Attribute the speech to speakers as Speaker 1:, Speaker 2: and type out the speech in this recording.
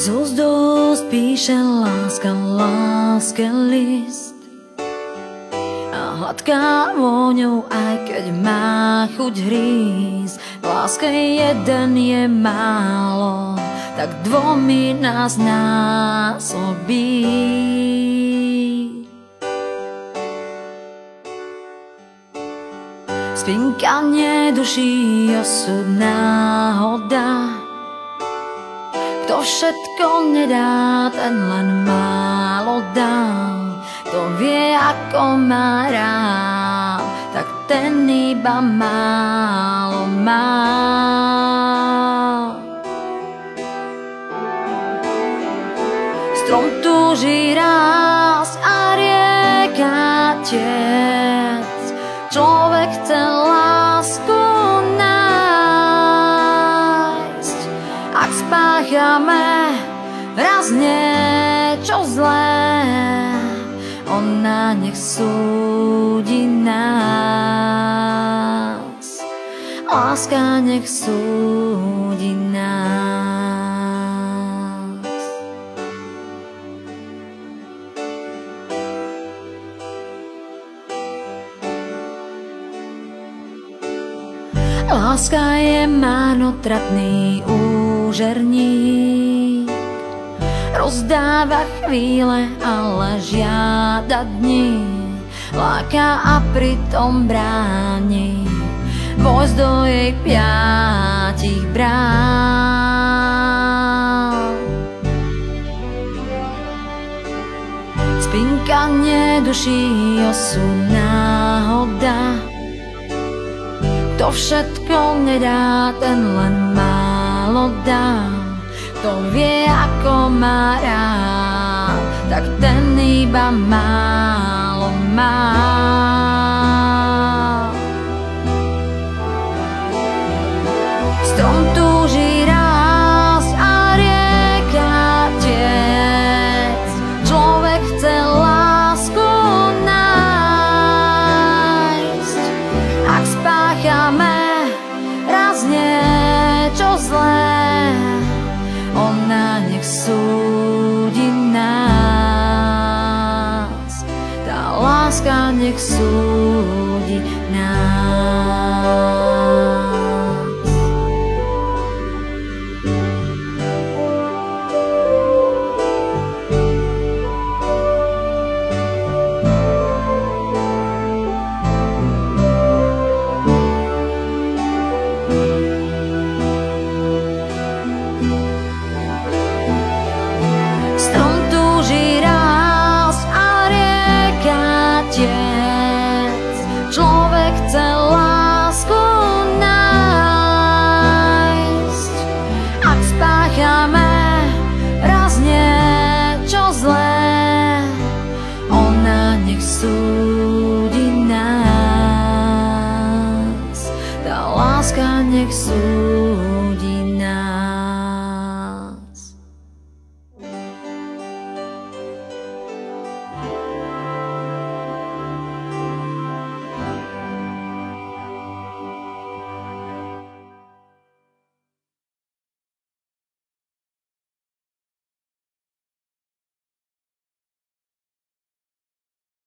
Speaker 1: Z úst píše láska, láske list a hladká vôňou, aj keď má chuť hrísť. V láske jeden je málo, tak dvomi nás násobí. Spinkanie duší, osud, náhoda. Kto všetko nedá, ten len málo dá. Kto vie, ako má rád, tak ten iba málo má. Strom túži rásť a rieka tiec. Človek chce lásku nájsť. Ak spáchame raz niečo zlé, ona nech súdi nás. Láska nech súdi nás. Láska je márnotratný úžerník, rozdáva chvíle, ale žiada dní. Láka a pritom bráni vojsť do jej 5 brán. Spinkanie duší, osud, náhoda. Kto všetko nedá, ten len málo dá. Kto vie, ako má rád, tak ten iba málo má. Strom túži rásť a rieka tiec. Človek chce lásku nájsť. Ak spáchame raz niečo zlé, ona nech súdi nás. Tá láska nech súdi nás. Človek chce lásku nájsť. Ak spáchame raz niečo zlé, ona nech súdi nás. Tá láska nech súdi